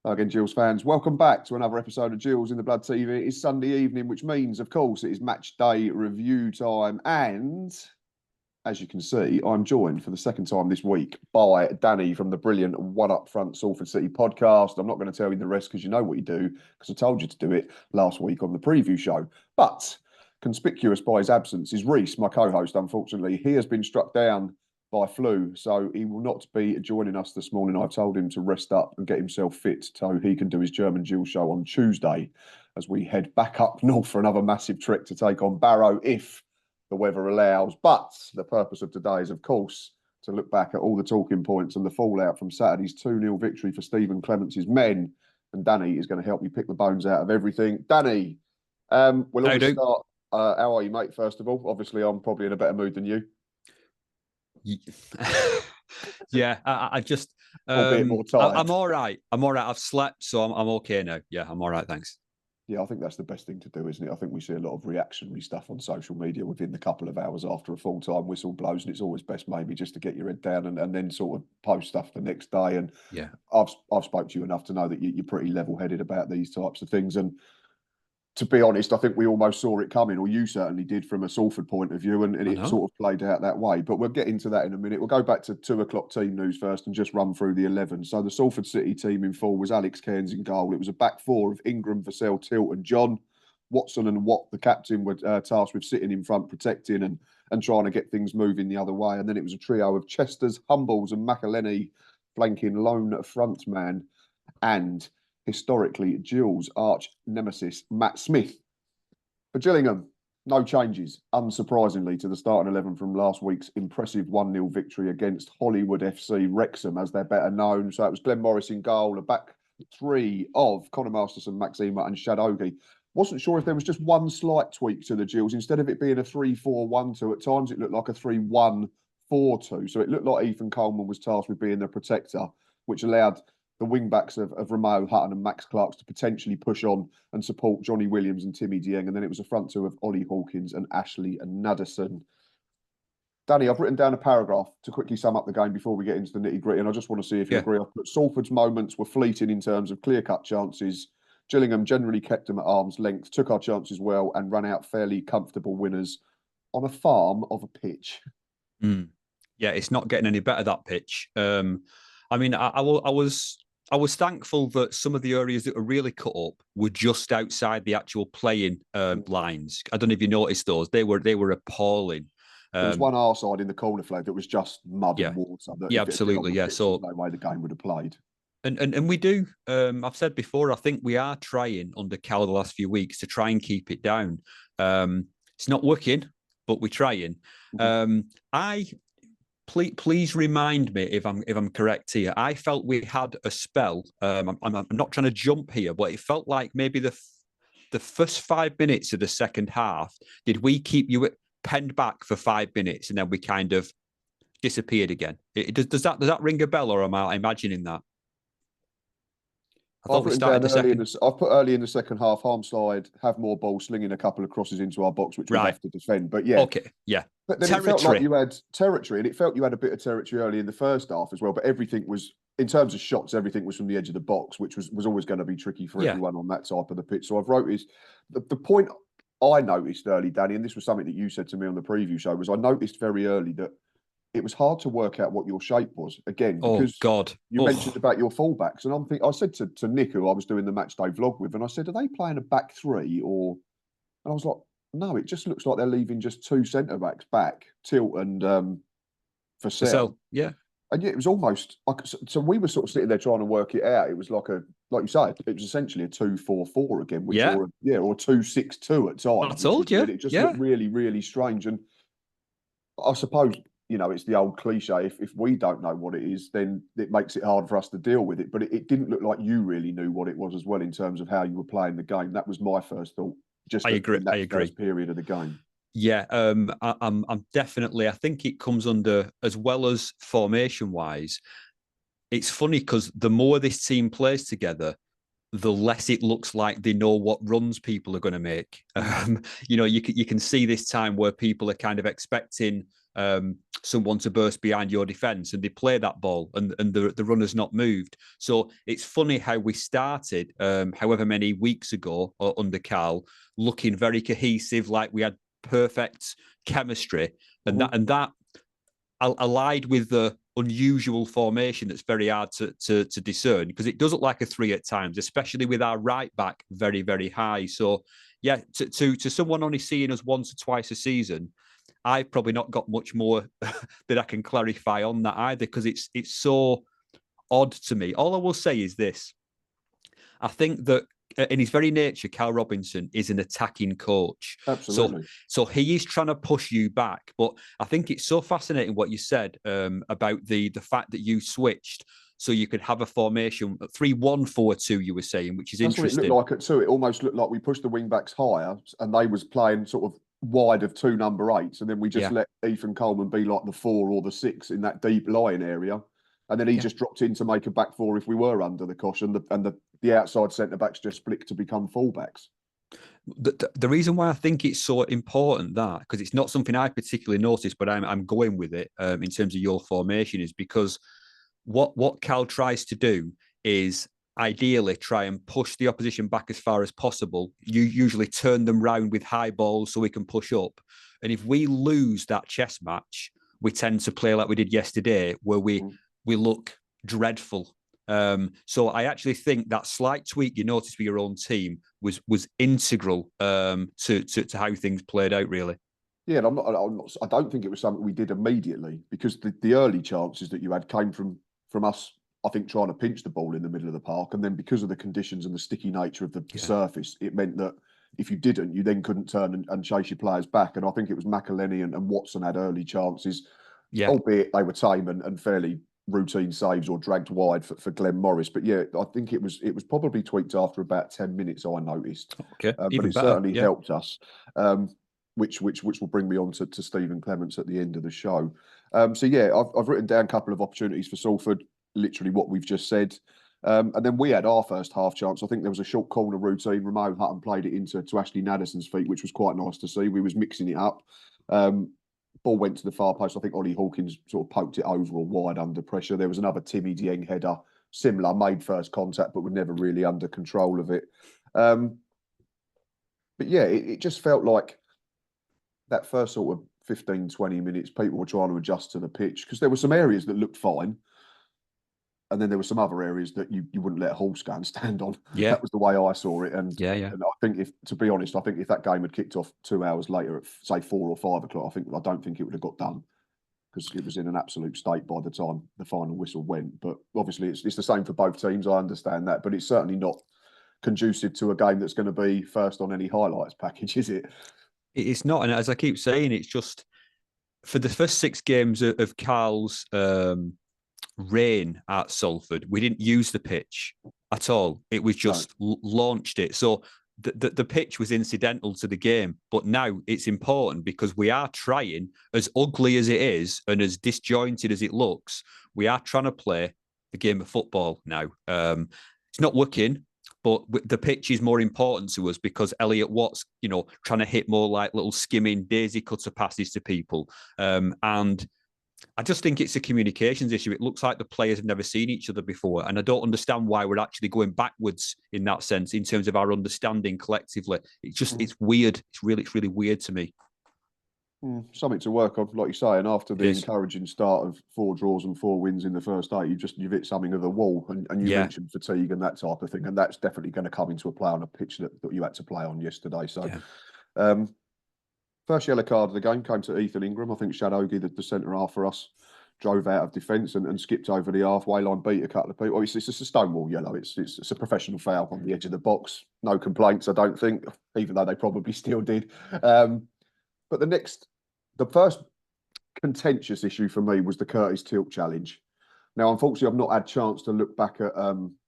Again, Gills fans, welcome back to another episode of Gills in the Blood TV. It is Sunday evening, which means, of course, it is match day review time. And as you can see, I'm joined for the second time this week by Danny from the brilliant One Up Front Salford City podcast. I'm not going to tell you the rest because you know what you do, because I told you to do it last week on the preview show. But conspicuous by his absence is Reese, my co-host. Unfortunately, he has been struck down by flu, so he will not be joining us this morning. I've told him to rest up and get himself fit so he can do his German Jill show on Tuesday as we head back up north for another massive trek to take on Barrow if the weather allows. But the purpose of today is, of course, to look back at all the talking points and the fallout from Saturday's 2-0 victory for Stephen Clemence's men. And Danny is going to help me pick the bones out of everything. Danny, we'll always start. How are you, mate, first of all? Obviously, I'm probably in a better mood than you. Yeah, I just more tired. I'm all right. I've slept, so I'm okay now. Yeah, I'm all right, thanks. Yeah, I think that's the best thing to do, isn't it? I think we see a lot of reactionary stuff on social media within the couple of hours after a full-time whistle blows, and it's always best maybe just to get your head down and then sort of post stuff the next day. And yeah, I've spoke to you enough to know that you're pretty level-headed about these types of things. And to be honest, I think we almost saw it coming, or you certainly did from a Salford point of view, and it sort of played out that way. But we'll get into that in a minute. We'll go back to 2 o'clock team news first and just run through the 11. So the Salford City team in full was Alex Cairns in goal. It was a back four of Ingram, Vassell, Tilt and John. Watson and Watt, the captain, were tasked with sitting in front, protecting and trying to get things moving the other way. And then it was a trio of Chesters, Humbles and McElhenney flanking lone front man and historically Gills' arch nemesis, Matt Smith. For Gillingham, no changes, unsurprisingly, to the starting 11 from last week's impressive 1-0 victory against Hollywood FC Wrexham, as they're better known. So it was Glenn Morris in goal, a back three of Connor Masterson, Maxima and Shadogi. Wasn't sure if there was just one slight tweak to the Gills. Instead of it being a 3-4-1-2, at times it looked like a 3-1-4-2. So it looked like Ethan Coleman was tasked with being the protector, which allowed the wing-backs of Romeo Hutton and Max Clarks to potentially push on and support Johnny Williams and Timmy Dieng. And then it was a front two of Ollie Hawkins and Ashley and Naderson. Danny, I've written down a paragraph to quickly sum up the game before we get into the nitty-gritty, and I just want to see if you agree. I've put Salford's moments were fleeting in terms of clear-cut chances. Gillingham generally kept them at arm's length, took our chances well, and ran out fairly comfortable winners on a farm of a pitch. Yeah, it's not getting any better, that pitch. I mean, I was thankful that some of the areas that were really cut up were just outside the actual playing lines. I don't know if you noticed those. They were appalling. There was one our side in the corner flag that was just mud and water. Yeah, absolutely. Yeah, so no way the game would have played. And we do. I've said before, I think we are trying under Cal the last few weeks to try and keep it down. It's not working, but we're trying. Please remind me if I'm correct here. I felt we had a spell. I'm not trying to jump here, but it felt like maybe the first 5 minutes of the second half. Did we keep you penned back for 5 minutes and then we kind of disappeared again? Does that ring a bell, or am I imagining that? I've put early in the second half, Harmslide have more ball, slinging a couple of crosses into our box, which we have to defend. But yeah. Okay, yeah. But then it felt like you had territory, and it felt you had a bit of territory early in the first half as well. But everything was, in terms of shots, everything was from the edge of the box, which was always going to be tricky for everyone on that type of the pitch. So I've wrote is the point I noticed early, Danny, and this was something that you said to me on the preview show, was I noticed very early that it was hard to work out what your shape was, again, because you mentioned about your fullbacks. And I said to Nick, who I was doing the match day vlog with, and I said, are they playing a back three? And I was like, no, it just looks like they're leaving just 2 centre-backs back, Tilt and Vassell. Yeah. And yeah, it was almost like, so we were sort of sitting there trying to work it out. It was like you say, it was essentially a 2-4-4 again, or a 2-6-2 at times. I told you. It just looked really, really strange. And I suppose, it's the old cliche. If we don't know what it is, then it makes it hard for us to deal with it. But it didn't look like you really knew what it was as well in terms of how you were playing the game. That was my first thought. I agree. First period of the game. Yeah, I'm definitely. I think it comes under, as well as formation wise. It's funny because the more this team plays together, the less it looks like they know what runs people are going to make. You can see this time where people are kind of expecting someone to burst behind your defence, and they play that ball, and the runner's not moved. So it's funny how we started, however many weeks ago under Carl, looking very cohesive, like we had perfect chemistry, and that allied with the unusual formation that's very hard to discern, because it does look like a 3 at times, especially with our right back very, very high. So yeah, to someone only seeing us once or twice a season, I've probably not got much more that I can clarify on that either, because it's so odd to me. All I will say is this: I think that in his very nature, Cal Robinson is an attacking coach. Absolutely. So he is trying to push you back. But I think it's so fascinating what you said about the fact that you switched so you could have a formation 3-1-4-2. You were saying, which is interesting. That's what it looked like at 2. It almost looked like we pushed the wing backs higher, and they was playing sort of wide of 2 number 8s, and then we just let Ethan Coleman be like the 4 or the 6 in that deep line area. And then he just dropped in to make a back 4 if we were under the cosh, and the outside centre backs just split to become fullbacks. The reason why I think it's so important, that because it's not something I particularly noticed, but I'm going with it in terms of your formation, is because what Cal tries to do is ideally try and push the opposition back as far as possible. You usually turn them round with high balls so we can push up. And if we lose that chess match, we tend to play like we did yesterday, where we look dreadful. So I actually think that slight tweak you noticed for your own team was integral to how things played out, really. Yeah, and I don't think it was something we did immediately, because the early chances that you had came from us, I think, trying to pinch the ball in the middle of the park. And then because of the conditions and the sticky nature of the surface, it meant that if you didn't, you then couldn't turn and chase your players back. And I think it was McElhenney and Watson had early chances, albeit they were tame and fairly routine saves or dragged wide for Glenn Morris. But yeah, I think it was probably tweaked after about 10 minutes, I noticed. Okay, but it certainly helped us, which will bring me on to Stephen Clements at the end of the show. So yeah, I've written down a couple of opportunities for Salford, literally what we've just said. And then we had our first half chance. I think there was a short corner routine. Ramon Hutton played it into Ashley Naderson's feet, which was quite nice to see. We was mixing it up. Ball went to the far post. I think Ollie Hawkins sort of poked it over or wide under pressure. There was another Timmy Dieng header, similar, made first contact, but were never really under control of it. But yeah, it just felt like that first sort of 15, 20 minutes, people were trying to adjust to the pitch, because there were some areas that looked fine. And then there were some other areas that you wouldn't let a horse go and stand on. Yeah. That was the way I saw it. And and I think, to be honest, if that game had kicked off 2 hours later at, say, 4 or 5 o'clock, I don't think it would have got done, because it was in an absolute state by the time the final whistle went. But obviously it's the same for both teams. I understand that, but it's certainly not conducive to a game that's going to be first on any highlights package, is it? It's not. And as I keep saying, it's just for the first 6 games of Carl's reign at Salford, we didn't use the pitch at all. It was just launched it. So the pitch was incidental to the game, but now it's important, because we are trying, as ugly as it is and as disjointed as it looks, we are trying to play the game of football now. It's not working, but the pitch is more important to us, because Elliot Watt's, trying to hit more like little skimming daisy cutter passes to people. And I just think it's a communications issue. It looks like the players have never seen each other before. And I don't understand why we're actually going backwards in that sense, in terms of our understanding collectively. It's weird. It's really weird to me. Something to work on, like you say. And after the encouraging start of 4 draws and 4 wins in the first 8, you've hit something of the wall. And you mentioned fatigue and that type of thing. And that's definitely going to come into a play on a pitch that you had to play on yesterday. So, first yellow card of the game came to Ethan Ingram. I think Shadogi, the centre half for us, drove out of defence and skipped over the halfway line, beat a couple of people. It's just a stonewall yellow. It's a professional foul on the edge of the box. No complaints, I don't think, even though they probably still did. But the first contentious issue for me was the Curtis Tilt challenge. Now, unfortunately, I've not had a chance to look back at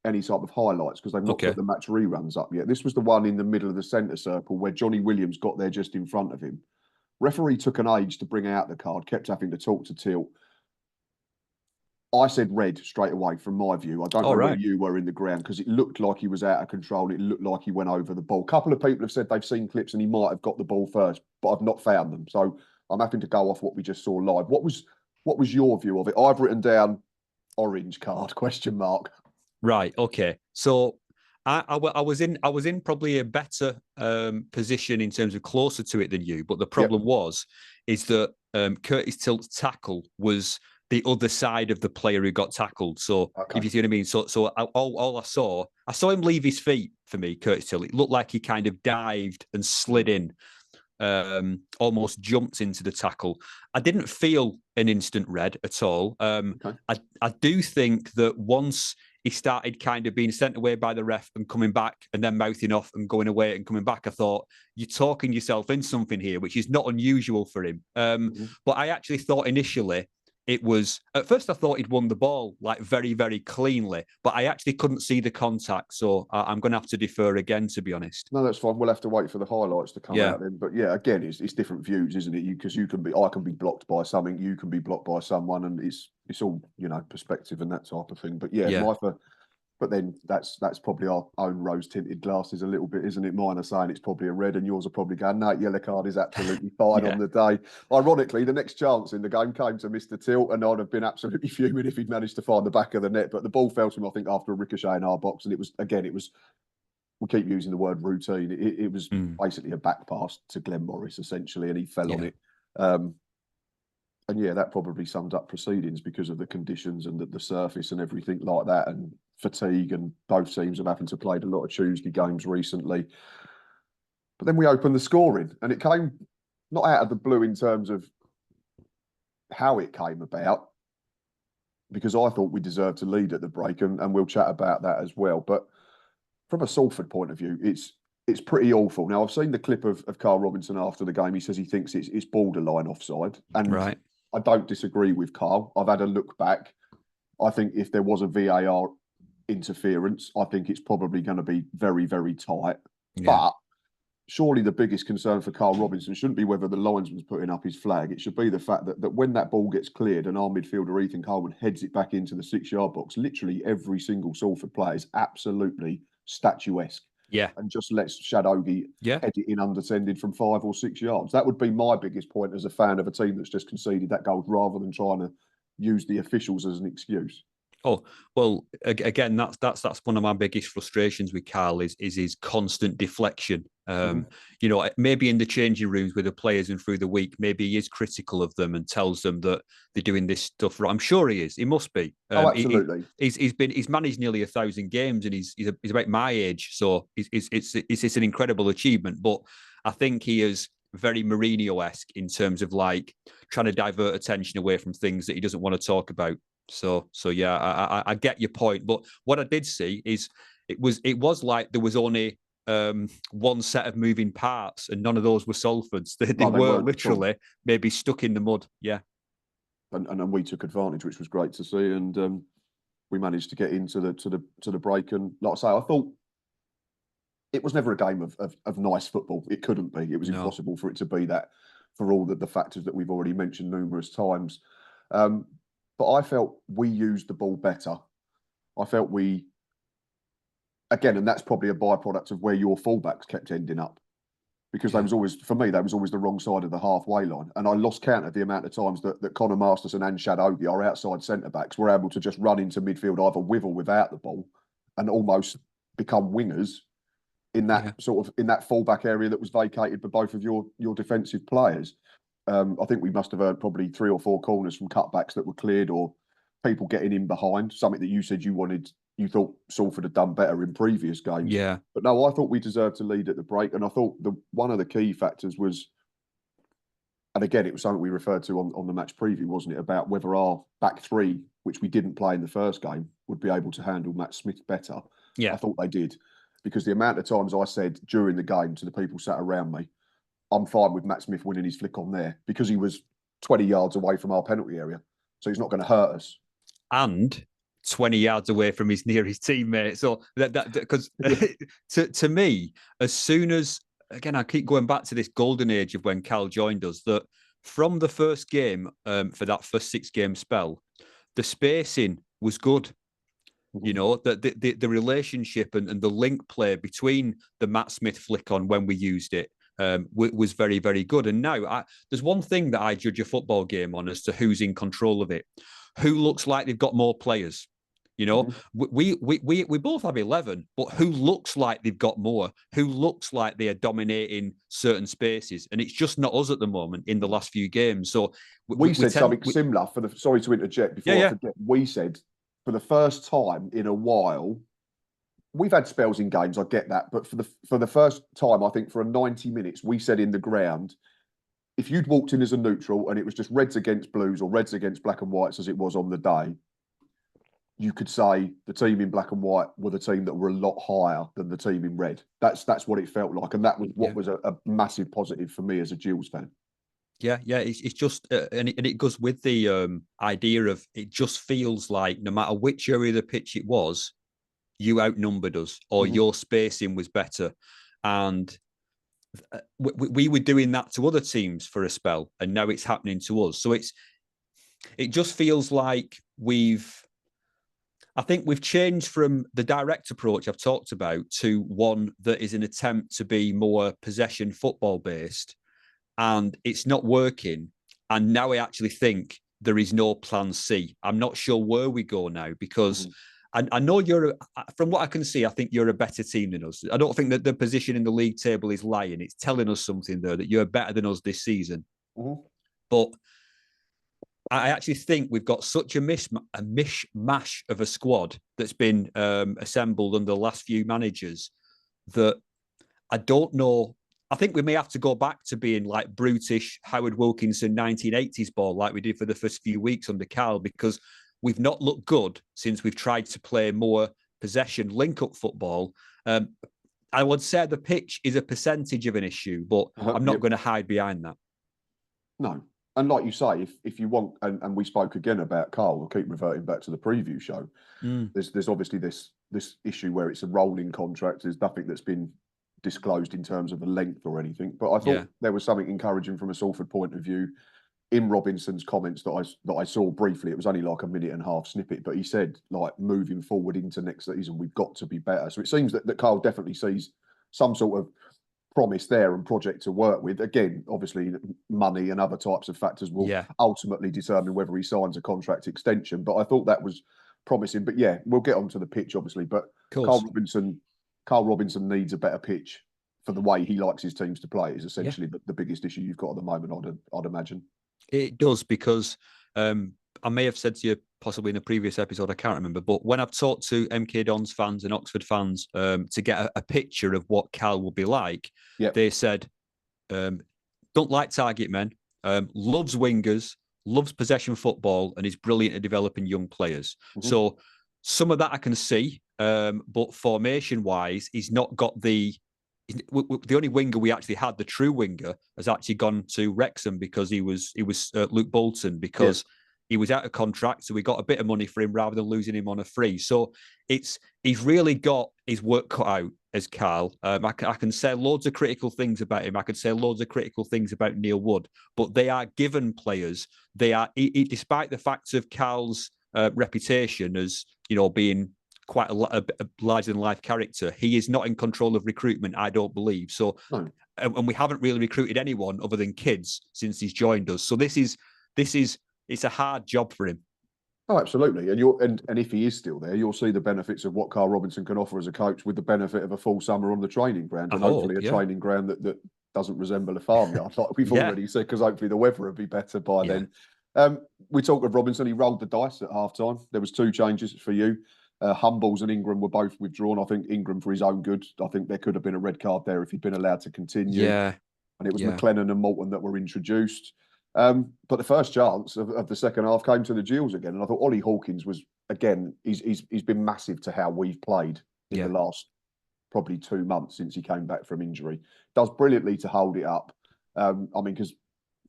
any type of highlights, because they've not put the match reruns up yet. This was the one in the middle of the centre circle where Johnny Williams got there just in front of him. Referee took an age to bring out the card, kept having to talk to Tilt. I said red straight away from my view. I don't know where you were in the ground, because it looked like he was out of control. It looked like he went over the ball. A couple of people have said they've seen clips and he might have got the ball first, but I've not found them. So I'm having to go off what we just saw live. What was your view of it? I've written down orange card question mark. Right. Okay. So I was in probably a better position in terms of closer to it than you. But the problem is that Curtis Tilt's tackle was the other side of the player who got tackled. So if you see what I mean. So all I saw him leave his feet for me, Curtis Tilt. It looked like he kind of dived and slid in, almost jumped into the tackle. I didn't feel an instant red at all. I do think that once he started kind of being sent away by the ref and coming back and then mouthing off and going away and coming back, I thought, you're talking yourself in something here, which is not unusual for him. But I actually thought initially it was, at first I thought he'd won the ball like very, very cleanly, but I actually couldn't see the contact. So I'm going to have to defer again, to be honest. No, that's fine. We'll have to wait for the highlights to come out then. But yeah, again, it's different views, isn't it? Because I can be blocked by something, you can be blocked by someone, and it's all, perspective and that type of thing. But but then that's probably our own rose-tinted glasses a little bit, isn't it? Mine are saying it's probably a red, and yours are probably going, no, yellow card is absolutely fine on the day. Ironically, the next chance in the game came to Mr. Tilt, and I'd have been absolutely fuming if he'd managed to find the back of the net. But the ball fell to him, I think, after a ricochet in our box, and it was, we keep using the word routine. It was basically a back pass to Glenn Morris, essentially, and he fell on it. And yeah, that probably summed up proceedings because of the conditions and the surface and everything like that, and fatigue. And both teams have happened to played a lot of Tuesday games recently. But then we opened the scoring, and it came not out of the blue in terms of how it came about, because I thought we deserved to lead at the break, and we'll chat about that as well. But from a Salford point of view, it's pretty awful. Now, I've seen the clip of Carl Robinson after the game. He says he thinks it's borderline offside. And I don't disagree with Carl. I've had a look back. I think if there was a VAR interference, I think it's probably going to be very, very tight. But surely the biggest concern for Carl Robinson shouldn't be whether the linesman's putting up his flag. It should be the fact that when that ball gets cleared and our midfielder Ethan Coleman heads it back into the 6-yard box, literally every single Salford player is absolutely statuesque. And just lets Shadogi head it in undefended from 5 or 6 yards. That would be my biggest point as a fan of a team that's just conceded that goal, rather than trying to use the officials as an excuse. Oh, well, again, that's one of my biggest frustrations with Carl is his constant deflection. Maybe in the changing rooms with the players and through the week, maybe he is critical of them and tells them that they're doing this stuff right. I'm sure he is. He must be. Absolutely. He's managed nearly 1,000 games, and he's about my age, so it's an incredible achievement. But I think he is very Mourinho-esque in terms of like trying to divert attention away from things that he doesn't want to talk about. So yeah, I get your point. But what I did see is it was like there was only one set of moving parts, and none of those were Salford's. They were literally maybe stuck in the mud. Yeah, and we took advantage, which was great to see, and we managed to get into the break. And like I say, I thought it was never a game of nice football. It couldn't be. It was impossible for it to be that, for all the factors that we've already mentioned numerous times. But I felt we used the ball better. I felt again, and that's probably a byproduct of where your fullbacks kept ending up, because they was always the wrong side of the halfway line. And I lost count of the amount of times that Connor Masterson and Shadogi, our outside centre-backs, were able to just run into midfield either with or without the ball and almost become wingers in that in that fullback area that was vacated by both of your defensive players. I think we must have heard probably 3 or 4 corners from cutbacks that were cleared, or people getting in behind, something that you said you thought Salford had done better in previous games. Yeah. But no, I thought we deserved to lead at the break. And I thought one of the key factors was, and again, it was something we referred to on the match preview, wasn't it, about whether our back three, which we didn't play in the first game, would be able to handle Matt Smith better. Yeah. I thought they did, because the amount of times I said during the game to the people sat around me, I'm fine with Matt Smith winning his flick on there, because he was 20 yards away from our penalty area. So he's not going to hurt us. And 20 yards away from his nearest teammate. So because to me, as soon as, again, I keep going back to this golden age of when Cal joined us, that from the first game, for that first 6-game spell, the spacing was good. You know, the relationship and the link play between the Matt Smith flick on when we used it, was very, very good. And now there's one thing that I judge a football game on as to who's in control of it, who looks like they've got more players. You know, we both have 11, but who looks like they've got more? Who looks like they are dominating certain spaces? And it's just not us at the moment in the last few games. So we said something similar for the. Sorry to interject before I forget. We said for the first time in a while, we've had spells in games. I get that, but for the first time, I think for a 90 minutes, we said in the ground, if you'd walked in as a neutral and it was just Reds against Blues or Reds against Black and Whites as it was on the day, you could say the team in black and white were the team that were a lot higher than the team in red. That's what it felt like, and that was what was a massive positive for me as a Gills fan. Yeah, it's just, and it goes with the idea of it just feels like no matter which area of the pitch it was, you outnumbered us or your spacing was better, and we were doing that to other teams for a spell, and now it's happening to us. So it just feels like I think we've changed from the direct approach I've talked about to one that is an attempt to be more possession football based, and it's not working. And now I actually think there is no plan C. I'm not sure where we go now because I know from what I can see, I think you're a better team than us. I don't think that the position in the league table is lying. It's telling us something there that you're better than us this season. But I actually think we've got such a mishmash of a squad that's been assembled under the last few managers that I don't know. I think we may have to go back to being like brutish Howard Wilkinson 1980s ball like we did for the first few weeks under Carl, because we've not looked good since we've tried to play more possession link-up football. I would say the pitch is a percentage of an issue, but I'm not going to hide behind that. No. And like you say, if you want, and we spoke again about Carl, we'll keep reverting back to the preview show. There's obviously this issue where it's a rolling contract. There's nothing that's been disclosed in terms of the length or anything. But I thought there was something encouraging from a Salford point of view in Robinson's comments that I saw briefly. It was only like a minute and a half snippet, but he said, like, moving forward into next season, we've got to be better. So it seems that Carl definitely sees some sort of promise there and project to work with. Again, obviously, money and other types of factors will ultimately determine whether he signs a contract extension. But I thought that was promising. But yeah, we'll get onto the pitch, obviously. But Carl Robinson needs a better pitch for the way he likes his teams to play is essentially the biggest issue you've got at the moment, I'd imagine. It does, because I may have said to you possibly in a previous episode, I can't remember, but when I've talked to MK Dons fans and Oxford fans to get a picture of what Cal will be like, they said, don't like target men, loves wingers, loves possession football, and is brilliant at developing young players. So some of that I can see, but formation-wise, he's not got the only winger we actually had, the true winger, has actually gone to Wrexham because he was Luke Bolton, because he was out of contract, so we got a bit of money for him rather than losing him on a free. So he's really got his work cut out as Carl. I can say loads of critical things about him. I could say loads of critical things about Neil Wood, but they are given players. They are, despite the fact of Carl's reputation as being quite a larger than life character, he is not in control of recruitment, I don't believe. So, and we haven't really recruited anyone other than kids since he's joined us. So this is it's a hard job for him. Oh, absolutely. And if he is still there, you'll see the benefits of what Carl Robinson can offer as a coach, with the benefit of a full summer on the training ground, and hopefully a training ground that doesn't resemble a farmyard, like we've already said, because hopefully the weather will be better by then. We talked of Robinson. He rolled the dice at half-time. There was 2 changes for you. Humbles and Ingram were both withdrawn. I think Ingram for his own good. I think there could have been a red card there if he'd been allowed to continue. And it was McLennan and Moulton that were introduced. But the first chance of the second half came to the Gills again. And I thought Ollie Hawkins was, again, he's been massive to how we've played in the last probably 2 months since he came back from injury. Does brilliantly to hold it up. Because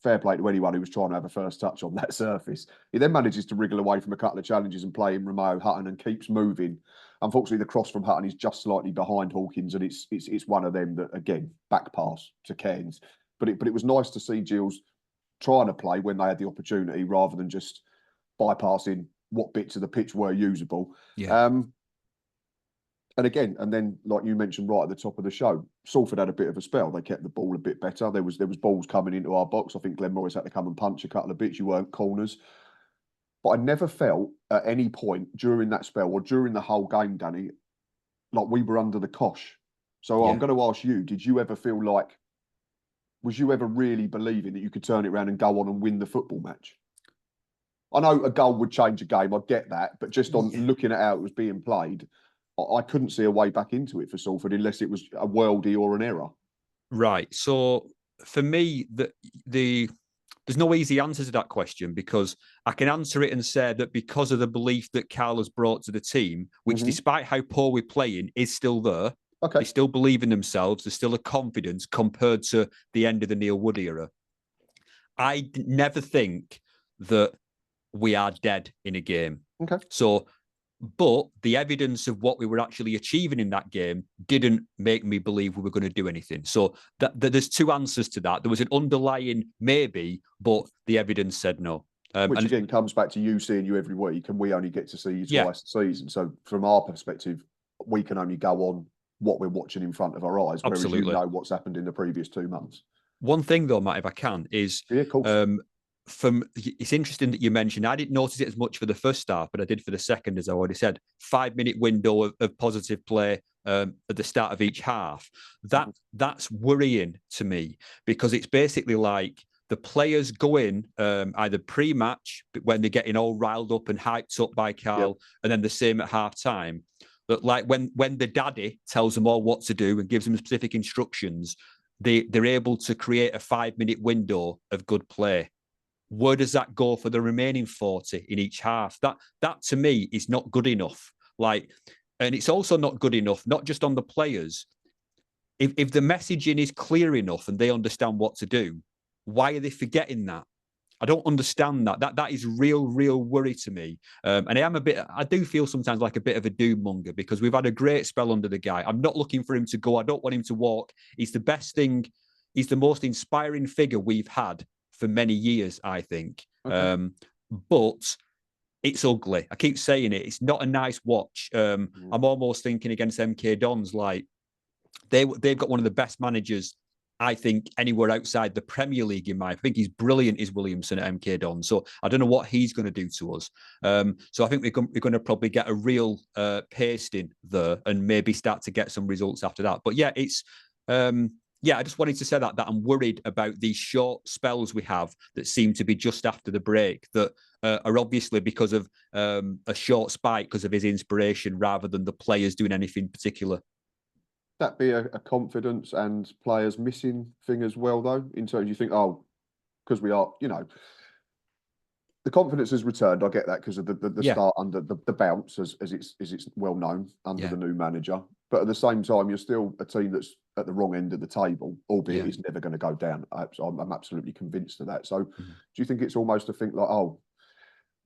fair play to anyone who was trying to have a first touch on that surface. He then manages to wriggle away from a couple of challenges and play in Romeo Hutton and keeps moving. Unfortunately, the cross from Hutton is just slightly behind Hawkins, and it's one of them that, again, back pass to Cairns. But it was nice to see Gills trying to play when they had the opportunity rather than just bypassing what bits of the pitch were usable. And again, and then like you mentioned right at the top of the show, Salford had a bit of a spell. They kept the ball a bit better. There was balls coming into our box. I think Glenn Morris had to come and punch a couple of bits. You weren't corners. But I never felt at any point during that spell or during the whole game, Danny, like we were under the cosh. So I'm going to ask you, did you ever feel like, was you ever really believing that you could turn it around and go on and win the football match? I know a goal would change a game. I get that. But just on looking at how it was being played, I couldn't see a way back into it for Salford unless it was a worldie or an error. Right. So for me, there's no easy answer to that question, because I can answer it and say that because of the belief that Carl has brought to the team, which despite how poor we're playing is still there. Okay. They still believe in themselves. There's still a confidence compared to the end of the Neil Wood era. I never think that we are dead in a game. Okay. So, but the evidence of what we were actually achieving in that game didn't make me believe we were going to do anything. So there's two answers to that. There was an underlying maybe, but the evidence said no. Which again comes back to you seeing you every week, and we only get to see you twice a season. So from our perspective, we can only go on what we're watching in front of our eyes, whereas you know what's happened in the previous 2 months. One thing though, Matt, if I can, is it's interesting that you mentioned, I didn't notice it as much for the first half, but I did for the second, as I already said. 5-minute window of positive play at the start of each half. That's worrying to me, because it's basically like the players go in either pre-match when they're getting all riled up and hyped up by Carl, and then the same at half time. That like when the daddy tells them all what to do and gives them specific instructions, they're able to create a 5-minute window of good play. Where does that go for the remaining 40 in each half? That to me is not good enough. Like, and it's also not good enough, not just on the players. If the messaging is clear enough and they understand what to do, why are they forgetting that? I don't understand that. That is real worry to me. And I do feel sometimes like a bit of a doom monger, because we've had a great spell under the guy. I'm not looking for him to go. I don't want him to walk. He's the best thing. He's the most inspiring figure we've had for many years, I think. Okay. But it's ugly. I keep saying it. It's not a nice watch. I'm almost thinking against MK Dons, like they've got one of the best managers, I think, anywhere outside the Premier League in my. I think he's brilliant, is Williamson at MK Dons. So I don't know what he's going to do to us. So I think we're going to probably get a real pasting there and maybe start to get some results after that. But yeah, it's. I just wanted to say that I'm worried about these short spells we have that seem to be just after the break, that are obviously because of a short spike because of his inspiration rather than the players doing anything particular. That be a confidence and players missing thing as well, though, in terms you think, because we are, the confidence has returned. I get that because of the start under the bounce, as it's well known under the new manager. But at the same time, you're still a team that's at the wrong end of the table, albeit it's never going to go down. I'm absolutely convinced of that. So do you think it's almost a thing like, we'll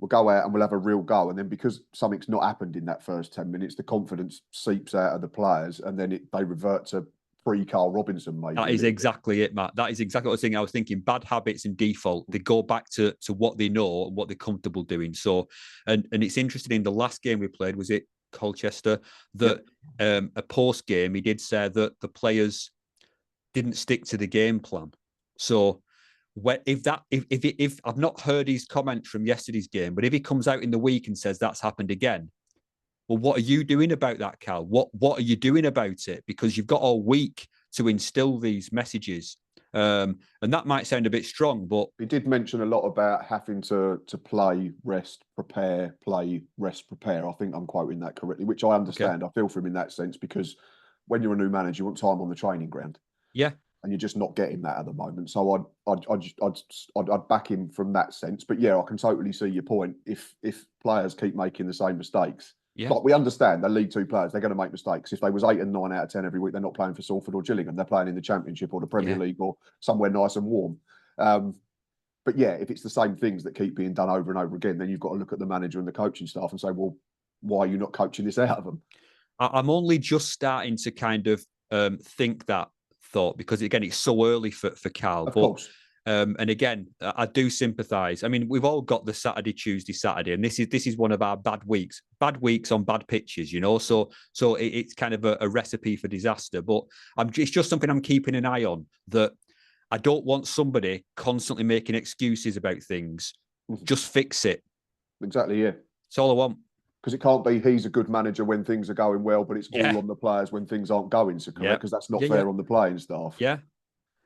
go out and we'll have a real go, and then because something's not happened in that first 10 minutes, the confidence seeps out of the players, and then they revert to pre-Carl Robinson, maybe. That is exactly it, Matt. That is exactly what I was thinking. Bad habits and default, they go back to what they know and what they're comfortable doing. So, and it's interesting, in the last game we played, was it Colchester, that a post game he did say that the players didn't stick to the game plan. So if I've not heard his comment from yesterday's game, but if he comes out in the week and says that's happened again, well, what are you doing about that, Cal? What are you doing about it? Because you've got all week to instill these messages. And that might sound a bit strong, but he did mention a lot about having to play, rest, prepare, play, rest, prepare. I think I'm quoting that correctly, which I understand. Okay. I feel for him in that sense, because when you're a new manager, you want time on the training ground. Yeah. And you're just not getting that at the moment. So I'd back him from that sense. But yeah, I can totally see your point. If players keep making the same mistakes, like we understand they're League Two players, they're going to make mistakes. If they was 8 and 9 out of 10 every week, they're not playing for Salford or Gillingham. They're playing in the Championship or the Premier League or somewhere nice and warm. But yeah, if it's the same things that keep being done over and over again, then you've got to look at the manager and the coaching staff and say, well, why are you not coaching this out of them? I'm only just starting to kind of think that thought, because again, it's so early for Carl. Of course. And again, I do sympathise. I mean, we've all got the Saturday, Tuesday, Saturday, and this is one of our bad weeks on bad pitches, So it's kind of a recipe for disaster. But it's just something I'm keeping an eye on. That I don't want somebody constantly making excuses about things. Just fix it. Exactly. Yeah. That's all I want. Because it can't be he's a good manager when things are going well, but it's all on the players when things aren't going so correct. Because that's not fair on the playing staff. Yeah.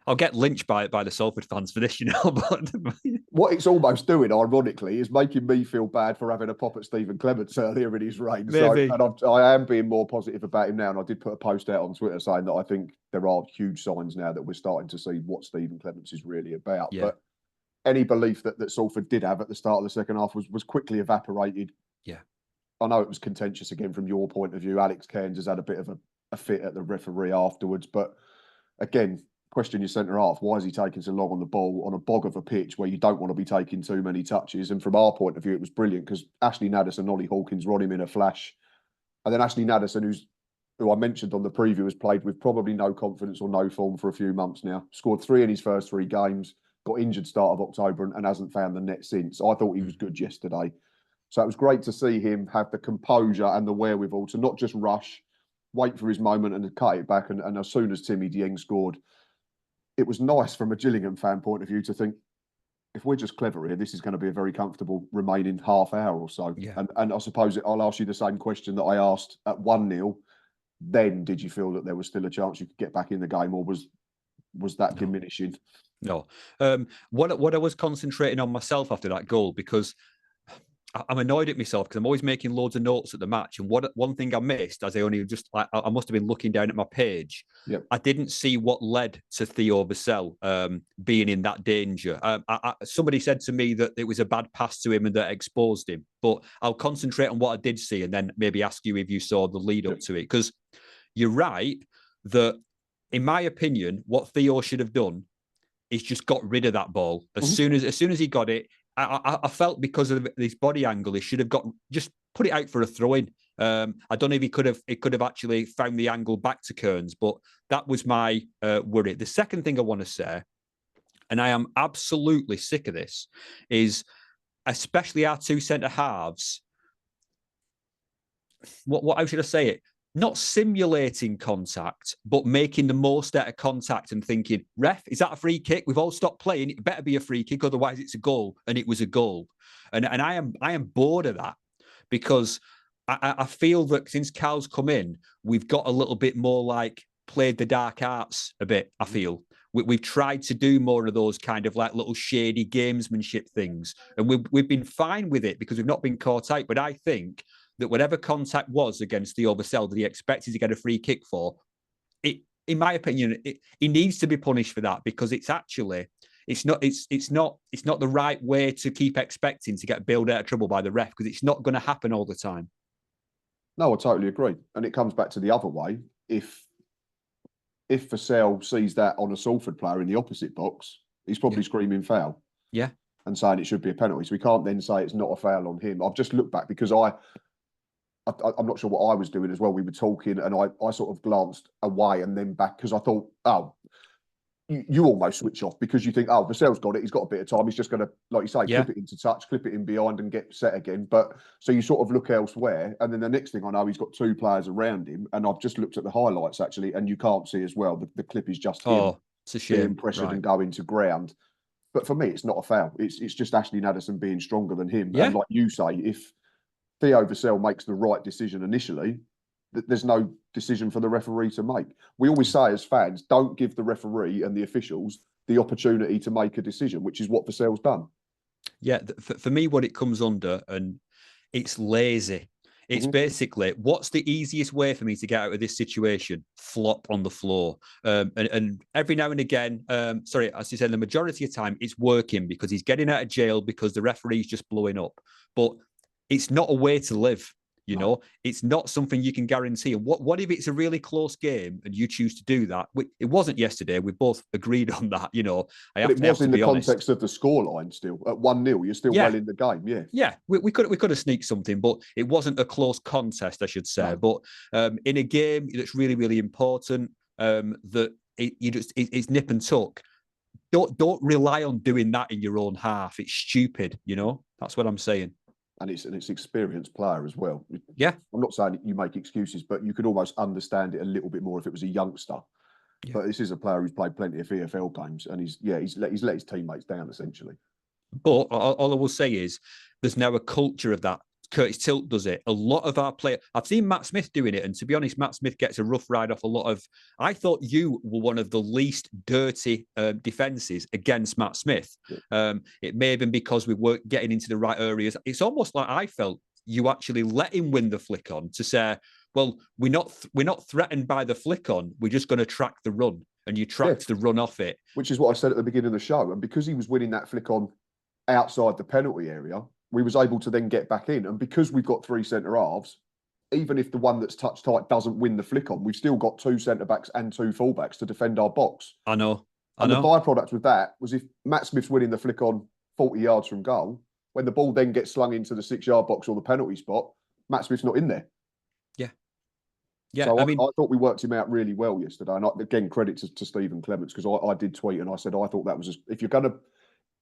I'll get lynched by the Salford fans for this, But what it's almost doing, ironically, is making me feel bad for having a pop at Stephen Clements earlier in his reign. Maybe. So, I am being more positive about him now. And I did put a post out on Twitter saying that I think there are huge signs now that we're starting to see what Stephen Clements is really about. Yeah. But any belief that Salford did have at the start of the second half was quickly evaporated. Yeah. I know it was contentious again from your point of view. Alex Cairns has had a bit of a fit at the referee afterwards. But again, question your centre half. Why is he taking so long on the ball on a bog of a pitch where you don't want to be taking too many touches? And from our point of view, it was brilliant because Ashley Naddison and Ollie Hawkins rod him in a flash. And then Ashley Naddison, who I mentioned on the preview, has played with probably no confidence or no form for a few months now. Scored 3 in his first 3 games, got injured start of October and hasn't found the net since. I thought he was good yesterday. So it was great to see him have the composure and the wherewithal to not just rush, wait for his moment and to cut it back. And as soon as Timmy Dieng scored, it was nice from a Gillingham fan point of view to think, if we're just clever here, this is going to be a very comfortable remaining half hour or so. Yeah. And I suppose I'll ask you the same question that I asked at 1-0. Then did you feel that there was still a chance you could get back in the game, or was that diminishing? No. What I was concentrating on myself after that goal, because I'm annoyed at myself because I'm always making loads of notes at the match. And one thing I missed, as I must have been looking down at my page. Yep. I didn't see what led to Theo Vassell being in that danger. Somebody said to me that it was a bad pass to him and that exposed him. But I'll concentrate on what I did see and then maybe ask you if you saw the lead up to it. Because you're right that, in my opinion, what Theo should have done is just got rid of that ball as soon as he got it. I felt because of this body angle, he should have just put it out for a throw-in. I don't know if he could have actually found the angle back to Kearns, but that was my worry. The second thing I want to say, and I am absolutely sick of this, is especially our 2 centre halves. How should I say it? Not simulating contact, but making the most out of contact and thinking, ref, is that a free kick? We've all stopped playing. It better be a free kick, otherwise it's a goal. And it was a goal. And I am bored of that, because I feel that since Cal's come in, we've got a little bit more like played the dark arts a bit, I feel. We've tried to do more of those kind of like little shady gamesmanship things. And we've been fine with it because we've not been caught out. But I think that whatever contact was against Theo Vassell that he expected to get a free kick for, in my opinion, he needs to be punished for that, because it's not the right way to keep expecting to get bailed out of trouble by the ref, because it's not going to happen all the time. No, I totally agree. And it comes back to the other way. If Vassell sees that on a Salford player in the opposite box, he's probably screaming foul. Yeah. And saying it should be a penalty. So we can't then say it's not a foul on him. I've just looked back because I'm not sure what I was doing as well. We were talking and I sort of glanced away and then back because I thought, you almost switch off because you think, Vassell's got it. He's got a bit of time. He's just going to, like you say, clip it into touch, clip it in behind and get set again. But so you sort of look elsewhere. And then the next thing I know, he's got 2 players around him. And I've just looked at the highlights actually, and you can't see as well. The clip is just him it's a shame. being pressured and going to ground. But for me, it's not a foul. It's just Ashley Naddison being stronger than him. Yeah. And like you say, if Theo Vassell makes the right decision initially, there's no decision for the referee to make. We always say as fans, don't give the referee and the officials the opportunity to make a decision, which is what Vassell's done. Yeah, for me, what it comes under, and it's lazy. It's basically, what's the easiest way for me to get out of this situation? Flop on the floor. And every now and again, as you said, the majority of the time, it's working because he's getting out of jail because the referee's just blowing up. But it's not a way to live. You know, it's not something you can guarantee. And what if it's a really close game and you choose to do that? It wasn't yesterday. We both agreed on that. You know, but it was in the context of the scoreline still. At 1-0, you're still well in the game. Yeah. Yeah. We could have sneaked something, but it wasn't a close contest, I should say. No. But in a game that's really, really important, it's nip and tuck. don't rely on doing that in your own half. It's stupid, you know. That's what I'm saying. And it's an experienced player as well. Yeah, I'm not saying you make excuses, but you could almost understand it a little bit more if it was a youngster. Yeah. But this is a player who's played plenty of VFL games, and he's let his teammates down essentially. But all I will say is there's now a culture of that. Curtis Tilt does it. A lot of our players, I've seen Matt Smith doing it, and to be honest, Matt Smith gets a rough ride off a lot of. I thought you were one of the least dirty defences against Matt Smith. Yeah. It may have been because we weren't getting into the right areas. It's almost like I felt you actually let him win the flick on to say, well, we're not threatened by the flick on. We're just going to track the run, and you tracked the run off it. Which is what I said at the beginning of the show. And because he was winning that flick on outside the penalty area, we was able to then get back in. And because we've got 3 centre halves, even if the one that's touch tight doesn't win the flick on, we've still got 2 centre backs and 2 fullbacks to defend our box. I know. And the byproduct with that was if Matt Smith's winning the flick on 40 yards from goal, when the ball then gets slung into the 6-yard box or the penalty spot, Matt Smith's not in there. Yeah. Yeah. So I thought we worked him out really well yesterday. And again, credit to Stephen Clements, because I did tweet and I said I thought that was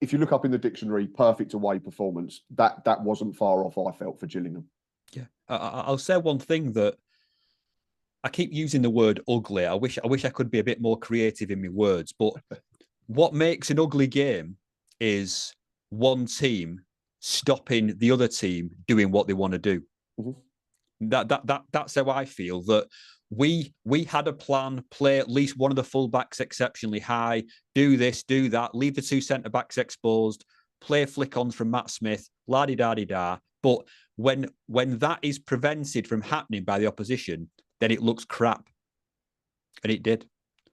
if you look up in the dictionary, perfect away performance, that wasn't far off, I felt, for Gillingham. Yeah. I'll say one thing that I keep using the word ugly. I wish I could be a bit more creative in my words, but what makes an ugly game is one team stopping the other team doing what they want to do. Mm-hmm. That's how I feel, that we had a plan, play at least one of the fullbacks exceptionally high, do this, do that, leave the 2 centre-backs exposed, play flick-ons from Matt Smith, la-di-da-di-da. But when that is prevented from happening by the opposition, then it looks crap. And it did.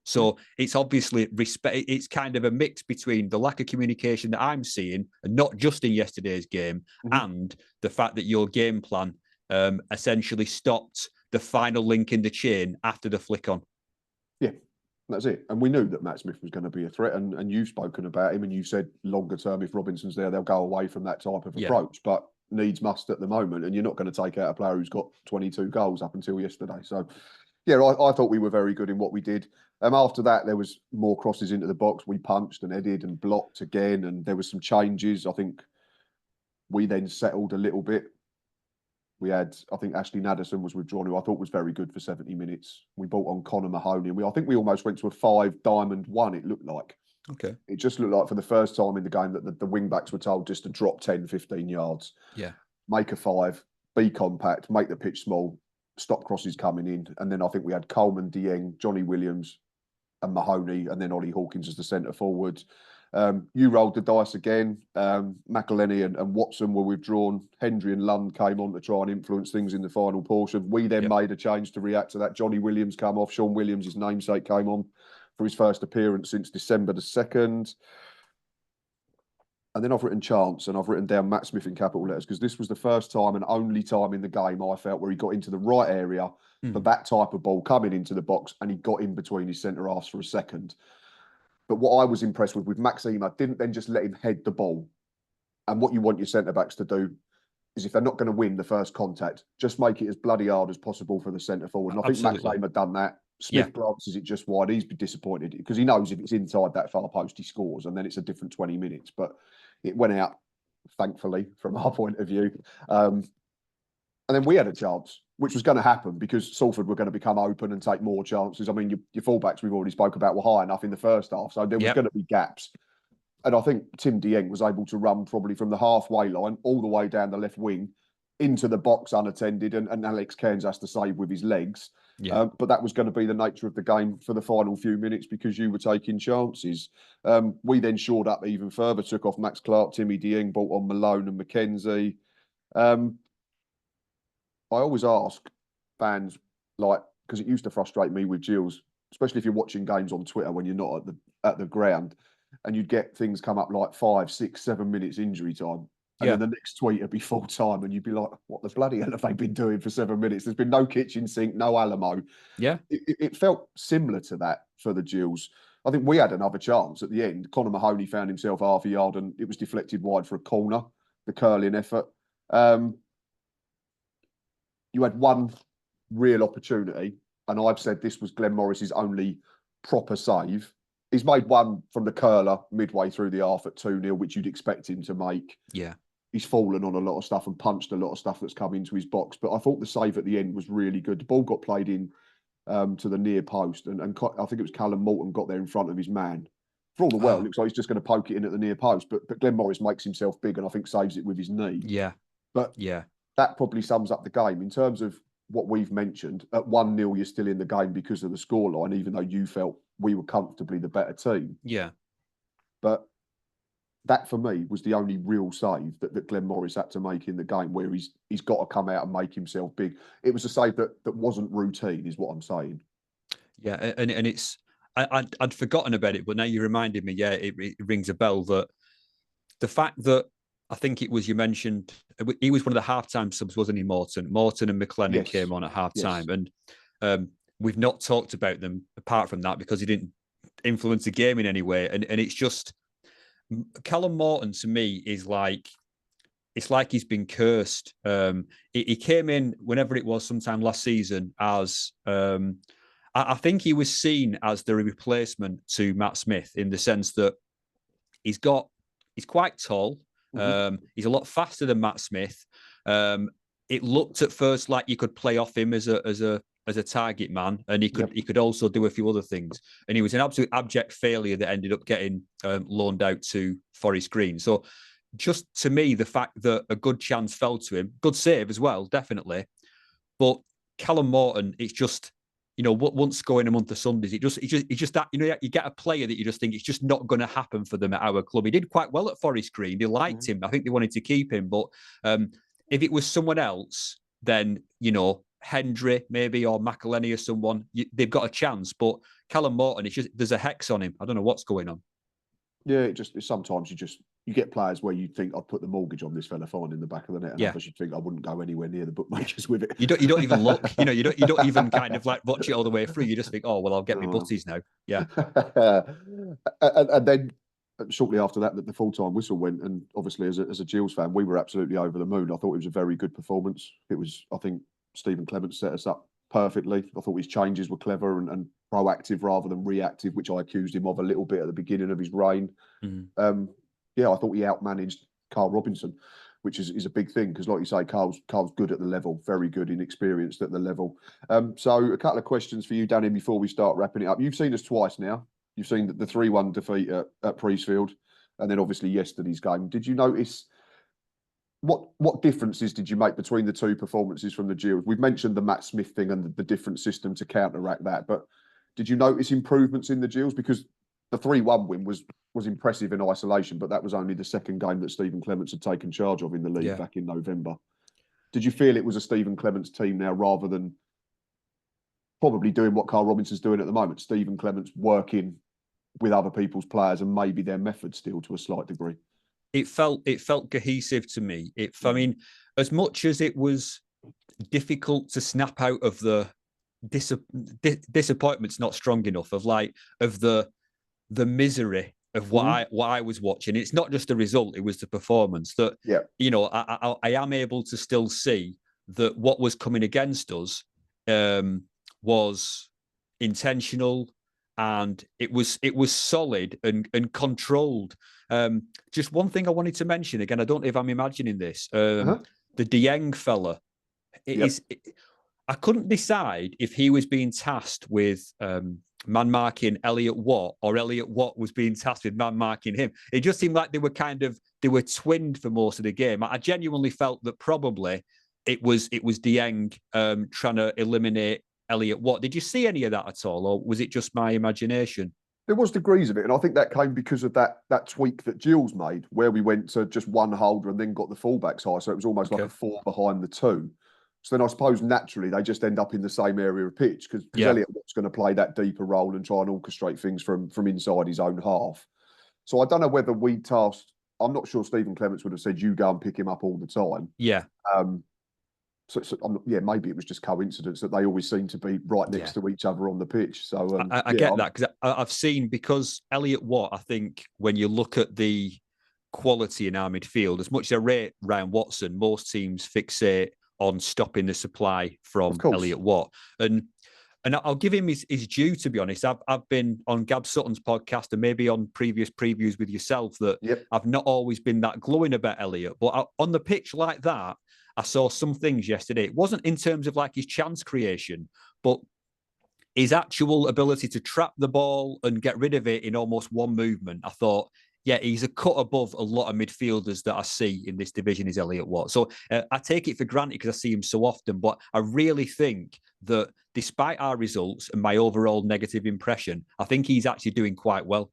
So it's obviously it's kind of a mix between the lack of communication that I'm seeing, and not just in yesterday's game, and the fact that your game plan essentially stopped the final link in the chain after the flick on. Yeah, that's it. And we knew that Matt Smith was going to be a threat, and you've spoken about him, and you said longer term, if Robinson's there, they'll go away from that type of approach. But needs must at the moment, and you're not going to take out a player who's got 22 goals up until yesterday. So, yeah, I thought we were very good in what we did. After that, there was more crosses into the box. We punched and headed and blocked again, and there was some changes. I think we then settled a little bit. We had, I think Ashley Naderson was withdrawn, who I thought was very good for 70 minutes. We brought on Connor Mahoney, and I think we almost went to a 5-diamond-1, it looked like. Okay. It just looked like for the first time in the game that the wing-backs were told just to drop 10, 15 yards. Yeah. Make a 5, be compact, make the pitch small, stop crosses coming in. And then I think we had Coleman, Dieng, Johnny Williams and Mahoney, and then Ollie Hawkins as the centre forward. You rolled the dice again. McElhenney and Watson were withdrawn. Hendry and Lund came on to try and influence things in the final portion. We then made a change to react to that. Johnny Williams came off. Sean Williams, his namesake, came on for his first appearance since December the 2nd. And then I've written chance, and I've written down Matt Smith in capital letters, because this was the first time and only time in the game I felt where he got into the right area for that type of ball coming into the box, and he got in between his centre halves for a second. But what I was impressed with Maxima, didn't then just let him head the ball. And what you want your centre-backs to do is, if they're not going to win the first contact, just make it as bloody hard as possible for the centre-forward. And I think Maxima done that. Smith glances it just wide. He's disappointed because he knows if it's inside that far post, he scores, and then it's a different 20 minutes. But it went out, thankfully, from our point of view. And then we had a chance, which was going to happen because Salford were going to become open and take more chances. I mean, your fullbacks we've already spoke about were high enough in the first half, so there was going to be gaps. And I think Tim Dieng was able to run probably from the halfway line all the way down the left wing into the box unattended, and Alex Cairns has to save with his legs. Yeah. But that was going to be the nature of the game for the final few minutes because you were taking chances. We then shored up even further, took off Max Clark, Timmy Dieng, brought on Malone and McKenzie. I always ask fans, because it used to frustrate me with Gills, especially if you're watching games on Twitter when you're not at the ground, and you'd get things come up like 5, 6, 7 minutes injury time. And then the next tweet would be full time, and you'd be like, what the bloody hell have they been doing for 7 minutes? There's been no kitchen sink, no Alamo. Yeah. It felt similar to that for the Gills. I think we had another chance at the end. Connor Mahoney found himself half a yard, and it was deflected wide for a corner, the curling effort. You had one real opportunity, and I've said this was Glenn Morris's only proper save, He's made one from the curler midway through the half at 2-0, which you'd expect him to make. Yeah. He's fallen on a lot of stuff and punched a lot of stuff that's come into his box. But I thought the save at the end was really good. The ball got played in to the near post, and I think it was Callum Morton got there in front of his man. For all the world, it looks like he's just going to poke it in at the near post. But Glenn Morris makes himself big and I think saves it with his knee. Yeah. But yeah, that probably sums up the game. In terms of what we've mentioned, at 1-0, you're still in the game because of the scoreline, even though you felt we were comfortably the better team. Yeah. But that, for me, was the only real save that Glenn Morris had to make in the game, where he's got to come out and make himself big. It was a save that wasn't routine, is what I'm saying. Yeah, and it's... I'd forgotten about it, but now you reminded me. Yeah, it rings a bell that the fact that I think it was, you mentioned, he was one of the halftime subs, wasn't he, Morton? Morton and McLennan came on at halftime, and we've not talked about them apart from that because he didn't influence the game in any way. And it's just, Callum Morton to me is like, it's like he's been cursed. He came in whenever it was, sometime last season, as I think he was seen as the replacement to Matt Smith, in the sense that he's quite tall. He's a lot faster than Matt Smith. It looked at first like you could play off him as a target man, and he could also do a few other things. And he was an absolute abject failure that ended up getting loaned out to Forest Green. So just to me, the fact that a good chance fell to him, good save as well, definitely. But Callum Morton, it's just, you know, once scoring a month of Sundays, it's just that, you know, you get a player that you just think it's just not going to happen for them at our club. He did quite well at Forest Green. They liked him. I think they wanted to keep him. But if it was someone else, then, you know, Hendry maybe, or McElhenney or someone, they've got a chance. But Callum Morton, it's just, there's a hex on him. I don't know what's going on. Yeah, sometimes you get players where you think, I'd put the mortgage on this fella fine in the back of the net, and others you think I wouldn't go anywhere near the bookmakers with it. You don't even look, you know, you don't even kind of like watch it all the way through. You just think, oh well, I'll get me butties now. Yeah. and then shortly after that, the full-time whistle went, and obviously as a Gills fan, we were absolutely over the moon. I thought it was a very good performance. I think Stephen Clements set us up perfectly. I thought his changes were clever and proactive rather than reactive, which I accused him of a little bit at the beginning of his reign. I thought he outmanaged Carl Robinson, which is a big thing because, like you say, Carl's good at the level, very good, inexperienced at the level. So a couple of questions for you, Danny, before we start wrapping it up. You've seen us twice now. You've seen the 3-1 defeat at Priestfield, and then obviously yesterday's game. Did you notice what differences did you make between the two performances from the Gills? We've mentioned the Matt Smith thing and the different system to counteract that, but did you notice improvements in the Gills? Because the 3-1 win was impressive in isolation, but that was only the second game that Stephen Clements had taken charge of in the league back in November. Did you feel it was a Stephen Clements team now, rather than probably doing what Carl Robinson's doing at the moment? Stephen Clements working with other people's players and maybe their methods still to a slight degree. It felt cohesive to me. I mean, as much as it was difficult to snap out of the disappointment's not strong enough, of the misery of what I was watching. It's not just the result; it was the performance. That you know, I am able to still see that what was coming against us was intentional, and it was solid and controlled. Just one thing I wanted to mention again. I don't know if I'm imagining this. The Dieng fella. I couldn't decide if he was being tasked with man marking Elliot Watt, or Elliot Watt was being tasked with man marking him. It just seemed like they were twinned for most of the game. I genuinely felt that probably it was Dieng trying to eliminate Elliot Watt. Did you see any of that at all, or was it just my imagination? There was degrees of it, and I think that came because of that tweak that Gills made, where we went to just one holder and then got the fullbacks high, so it was almost like a 4 behind the 2. So then I suppose naturally they just end up in the same area of pitch because Elliot Watt's going to play that deeper role and try and orchestrate things from inside his own half. So I don't know whether we tasked. I'm not sure Stephen Clements would have said you go and pick him up all the time. Yeah. Maybe it was just coincidence that they always seem to be right next to each other on the pitch. So I get that, because I've seen, because Elliot Watt, I think when you look at the quality in our midfield, as much as I rate Ryan Watson, most teams fixate on stopping the supply from Elliot Watt. And And I'll give him his due, to be honest. I've been on Gab Sutton's podcast and maybe on previous previews with yourself that I've not always been that glowing about Elliott. But on the pitch like that, I saw some things yesterday. It wasn't in terms of like his chance creation, but his actual ability to trap the ball and get rid of it in almost one movement. I thought, yeah, he's a cut above a lot of midfielders that I see in this division, is Elliott Watt. So I take it for granted because I see him so often, but I really think that despite our results and my overall negative impression, I think he's actually doing quite well.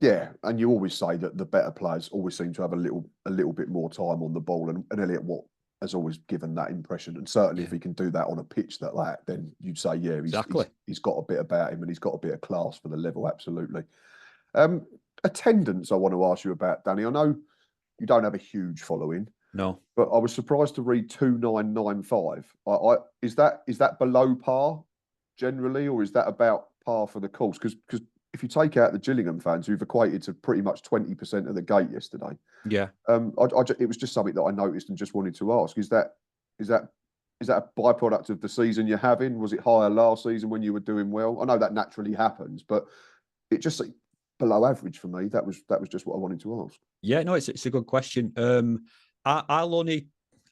Yeah, and you always say that the better players always seem to have a little bit more time on the ball, and Elliott Watt has always given that impression. And certainly if he can do that on a pitch like that, then you'd say, yeah, he's got a bit about him and he's got a bit of class for the level, absolutely. Attendance, I want to ask you about, Danny. I know you don't have a huge following. No. But I was surprised to read 2995. Is that below par generally, or is that about par for the course? Because if you take out the Gillingham fans who've equated to pretty much 20% of the gate yesterday, it was just something that I noticed and just wanted to ask: is that a byproduct of the season you're having? Was it higher last season when you were doing well? I know that naturally happens, but it just below average for me. That was just what I wanted to ask. Yeah, no, it's a good question.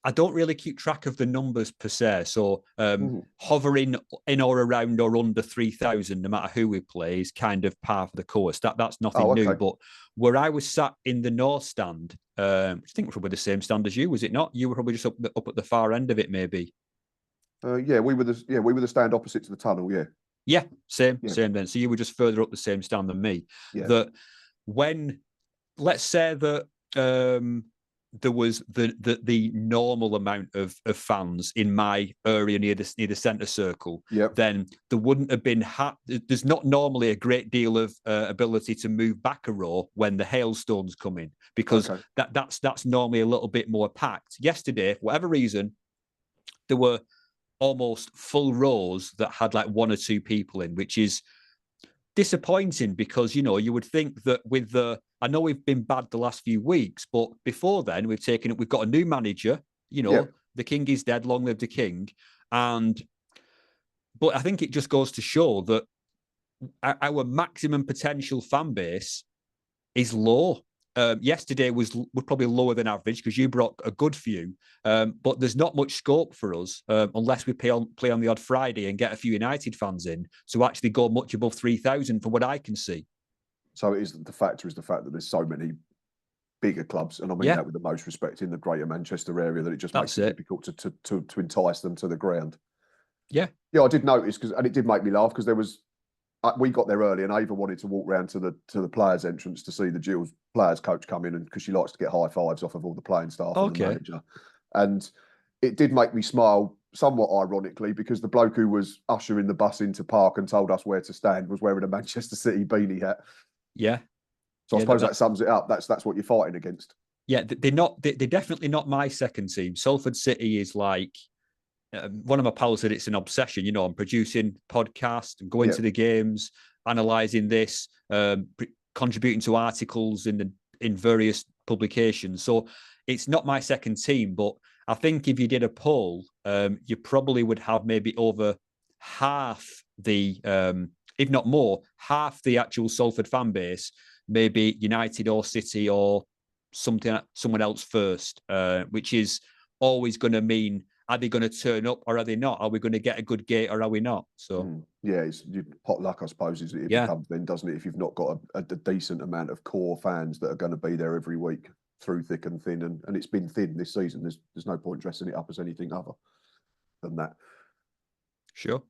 I don't really keep track of the numbers per se. So hovering in or around or under 3,000, no matter who we play, is kind of par for the course. That's nothing new. But where I was sat in the north stand, I think we're probably the same stand as you, was it not? You were probably just up at the far end of it, maybe. We were the stand opposite to the tunnel. Yeah, same then. So you were just further up the same stand than me. Yeah. That when, let's say that there was the normal amount of fans in my area near the centre circle, then there wouldn't have been. There's not normally a great deal of ability to move back a row when the hailstones come in, because that's normally a little bit more packed. Yesterday, for whatever reason, there were almost full rows that had like one or two people in, which is disappointing because, you know, you would think that with I know we've been bad the last few weeks, but before then we've got a new manager, you know, the king is dead, long live the king. But I think it just goes to show that our maximum potential fan base is low. Yesterday was probably lower than average because you brought a good few, but there's not much scope for us unless we play on the odd Friday and get a few United fans in to actually go much above 3,000 from what I can see. So the fact that there's so many bigger clubs, and I mean that with the most respect, in the Greater Manchester area, that it just makes it difficult to entice them to the ground. Yeah, I did notice and it did make me laugh because there was. We got there early, and Ava wanted to walk round to the players' entrance to see the Gills players coach come in, and because she likes to get high fives off of all the playing staff and the manager. And it did make me smile, somewhat ironically, because the bloke who was ushering the bus into park and told us where to stand was wearing a Manchester City beanie hat. Yeah. So I suppose that sums it up. That's what you're fighting against. Yeah, they're definitely not my second team. Salford City is like. One of my pals said it's an obsession. You know, I'm producing podcasts, going to the games, analysing this, contributing to articles in various publications. So it's not my second team, but I think if you did a poll, you probably would have maybe over half the, if not more, half the actual Salford fan base, maybe United or City or someone else first, which is always going to mean, are they going to turn up or are they not? Are we going to get a good gate or are we not? So it's pot luck, I suppose, is it becomes then, doesn't it? If you've not got a decent amount of core fans that are going to be there every week through thick and thin, and it's been thin this season. There's no point dressing it up as anything other than that. Sure.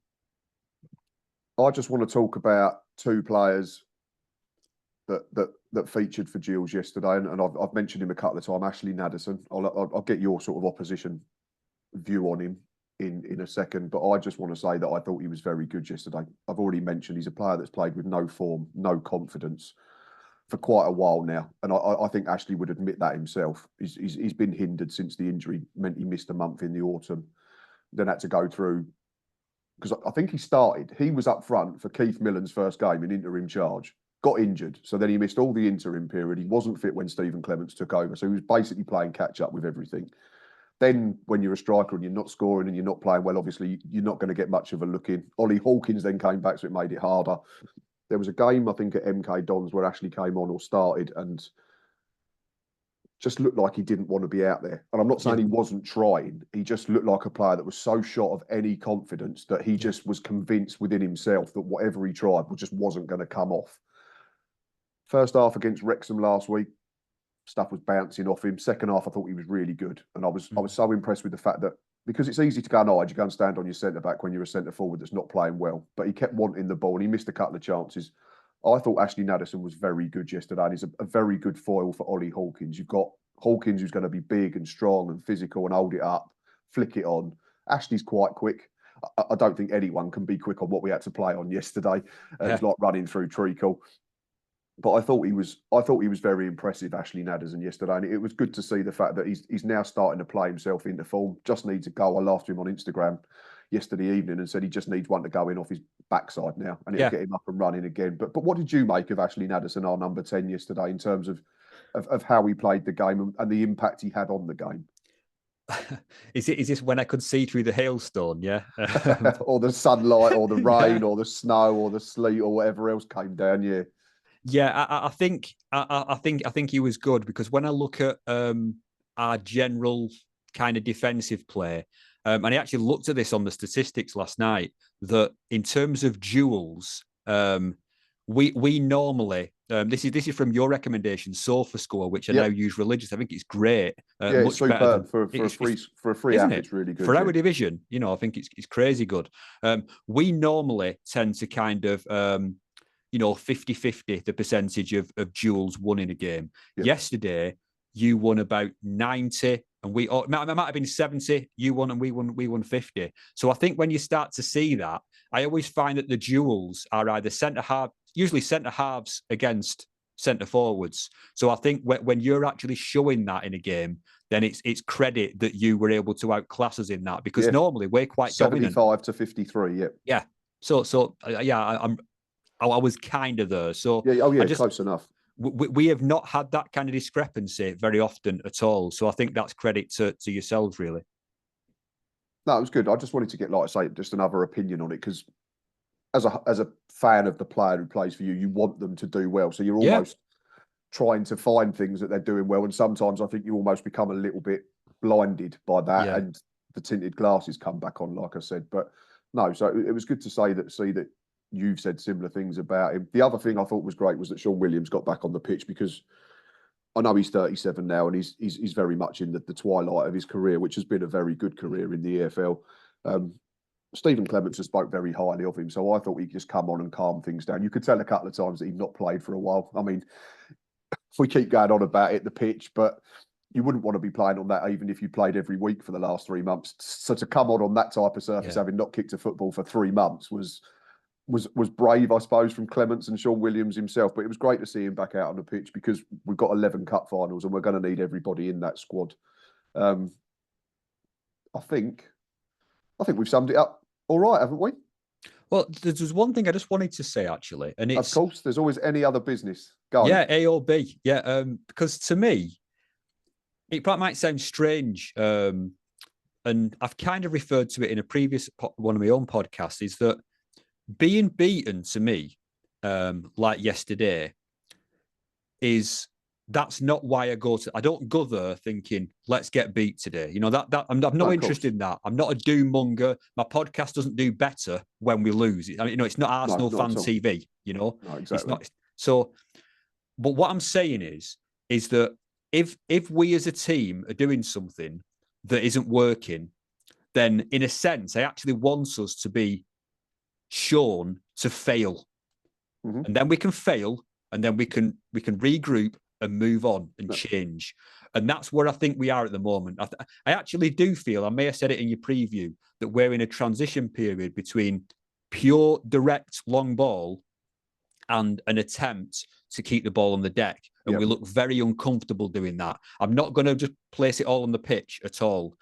I just want to talk about two players that featured for Gills yesterday, and I've mentioned him a couple of times. Ashley Nadesan. I'll get your sort of opposition view on him in a second, but I just want to say that I thought he was very good yesterday. I've already mentioned he's a player that's played with no form, no confidence for quite a while now, and I think Ashley would admit that himself. He's been hindered since the injury meant he missed a month in the autumn, then had to go through, because I think he was up front for Keith Millen's first game in interim charge, got injured, so then he missed all the interim period. He wasn't fit when Stephen Clements took over, so he was basically playing catch up with everything. Then when you're a striker and you're not scoring and you're not playing well, obviously you're not going to get much of a look in. Ollie Hawkins then came back, so it made it harder. There was a game, I think, at MK Dons where Ashley came on or started and just looked like he didn't want to be out there. And I'm not saying he wasn't trying. He just looked like a player that was so short of any confidence that he just was convinced within himself that whatever he tried just wasn't going to come off. First half against Wrexham last week, stuff was bouncing off him. Second half, I thought he was really good. And I was so impressed with the fact that, because it's easy to go and hide, you go and stand on your centre-back when you're a centre-forward that's not playing well. But he kept wanting the ball and he missed a couple of chances. I thought Ashley Nadesan was very good yesterday, and he's a very good foil for Ollie Hawkins. You've got Hawkins, who's going to be big and strong and physical and hold it up, flick it on. Ashley's quite quick. I don't think anyone can be quick on what we had to play on yesterday. It was like running through treacle. But I thought he was very impressive, Ashley Nadesan, yesterday, and it was good to see the fact that he's now starting to play himself into form. Just needs a goal. I laughed at him on Instagram yesterday evening and said he just needs one to go in off his backside now, and it'll get him up and running again. But what did you make of Ashley Nadesan, our number 10, yesterday, in terms of how he played the game and the impact he had on the game? Is this when I could see through the hailstone? Yeah, or the sunlight, or the rain, or the snow, or the sleet, or whatever else came down? Yeah, I think he was good, because when I look at our general kind of defensive play, and I actually looked at this on the statistics last night, that in terms of duels, we normally this is from your recommendation, SofaScore, which I now use religiously. I think it's great. Much it's better for a free app. It's really good for our division. I think it's crazy good. We normally tend to kind of 50-50 the percentage of duels won in a game. Yesterday, you won about 90, and it might have been 70. You won, and we won 50. So I think when you start to see that, I always find that the duels are either usually centre halves against centre forwards. So I think when you're actually showing that in a game, then it's credit that you were able to outclass us in that, because normally we're quite 75 dominant. to 53. Yeah. So I was kind of there. So close enough. We have not had that kind of discrepancy very often at all. So I think that's credit to yourselves, really. No, it was good. I just wanted to get, like I say, just another opinion on it, because as a fan of the player who plays for you, you want them to do well. So you're almost trying to find things that they're doing well. And sometimes I think you almost become a little bit blinded by that, and the tinted glasses come back on, like I said. But no, so it was good to see that you've said similar things about him. The other thing I thought was great was that Sean Williams got back on the pitch, because I know he's 37 now, and he's very much in the twilight of his career, which has been a very good career in the EFL. Stephen Clements has spoke very highly of him, so I thought he'd just come on and calm things down. You could tell a couple of times that he'd not played for a while. I mean, if we keep going on about it, the pitch, but you wouldn't want to be playing on that even if you played every week for the last 3 months. So to come on that type of surface, having not kicked a football for 3 months, was brave, I suppose, from Clements and Sean Williams himself. But it was great to see him back out on the pitch, because we've got 11 cup finals and we're going to need everybody in that squad. I think we've summed it up all right, haven't we? Well, there's one thing I just wanted to say, actually, and it's, of course, there's always any other business. Go on. Yeah, A or B. Yeah, because to me, it might sound strange, and I've kind of referred to it in a previous one of my own podcasts, is that being beaten, to me, like yesterday, that's not why I don't go there thinking, let's get beat today. I'm not interested in that. I'm not a doom monger. My podcast doesn't do better when we lose. I mean, it's not Arsenal fan TV, No, exactly. It's not. So, but what I'm saying is that if we as a team are doing something that isn't working, then in a sense, I actually want us to be shown to fail. And then we can fail, and then we can regroup and move on and change. And that's where I think we are at the moment. I actually do feel, I may have said it in your preview, that we're in a transition period between pure direct long ball and an attempt to keep the ball on the deck. And we look very uncomfortable doing that. I'm not going to just place it all on the pitch at all,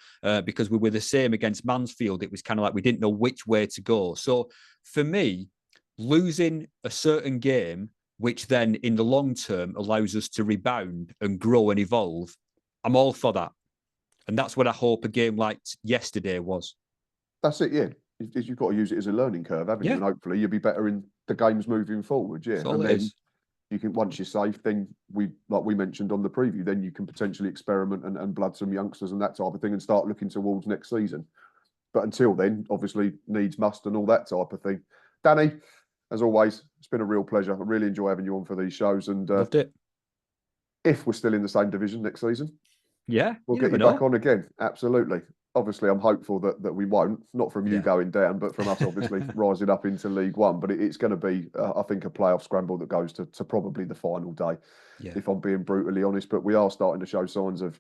because we were the same against Mansfield. It was kind of like we didn't know which way to go. So for me, losing a certain game, which then in the long term allows us to rebound and grow and evolve, I'm all for that. And that's what I hope a game like yesterday was. That's it, yeah. You've got to use it as a learning curve, haven't you? And hopefully you'll be better in the games moving forward, yeah. That's all and it then is. you can, once you're safe, then like we mentioned on the preview, then you can potentially experiment and blood some youngsters and that type of thing and start looking towards next season. But until then, obviously, needs must and all that type of thing. Danny, as always, it's been a real pleasure. I really enjoy having you on for these shows. And Loved it. If we're still in the same division next season, we'll get you back on again. Absolutely. Obviously, I'm hopeful that we won't, not from you going down, but from us obviously rising up into League One. But it's going to be, I think, a playoff scramble that goes to probably the final day, if I'm being brutally honest. But we are starting to show signs of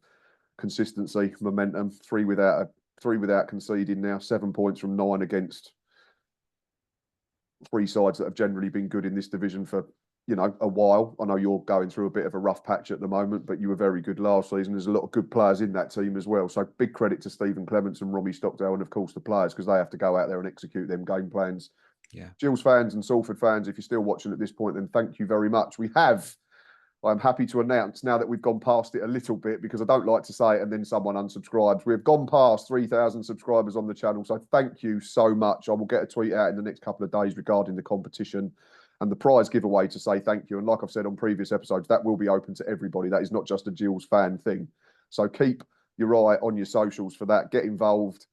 consistency, momentum. Three without conceding now, 7 points from 9 against three sides that have generally been good in this division for a while. I know you're going through a bit of a rough patch at the moment, but you were very good last season. There's a lot of good players in that team as well. So big credit to Stephen Clements and Romy Stockdale, and of course the players, because they have to go out there and execute them game plans. Gills fans and Salford fans, if you're still watching at this point, then thank you very much. I'm happy to announce now that we've gone past it a little bit, because I don't like to say it and then someone unsubscribes. We've gone past 3,000 subscribers on the channel. So thank you so much. I will get a tweet out in the next couple of days regarding the competition and the prize giveaway to say thank you. And like I've said on previous episodes, that will be open to everybody. That is not just a Gills fan thing. So keep your eye on your socials for that. Get involved.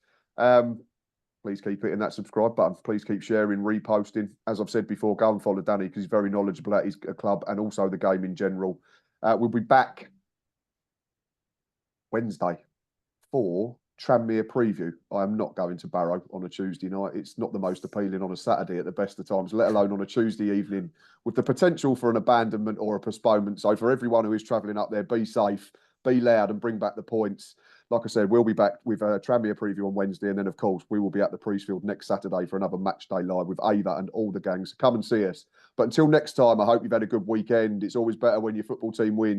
Please keep hitting that subscribe button. Please keep sharing, reposting. As I've said before, go and follow Danny because he's very knowledgeable at his club and also the game in general. We'll be back Wednesday for Tranmere preview. I am not going to Barrow on a Tuesday night. It's not the most appealing on a Saturday at the best of times, let alone on a Tuesday evening with the potential for an abandonment or a postponement. So for everyone who is travelling up there, be safe, be loud and bring back the points. Like I said, we'll be back with a Tranmere preview on Wednesday. And then, of course, we will be at the Priestfield next Saturday for another match day live with Ava and all the gangs. Come and see us. But until next time, I hope you've had a good weekend. It's always better when your football team wins.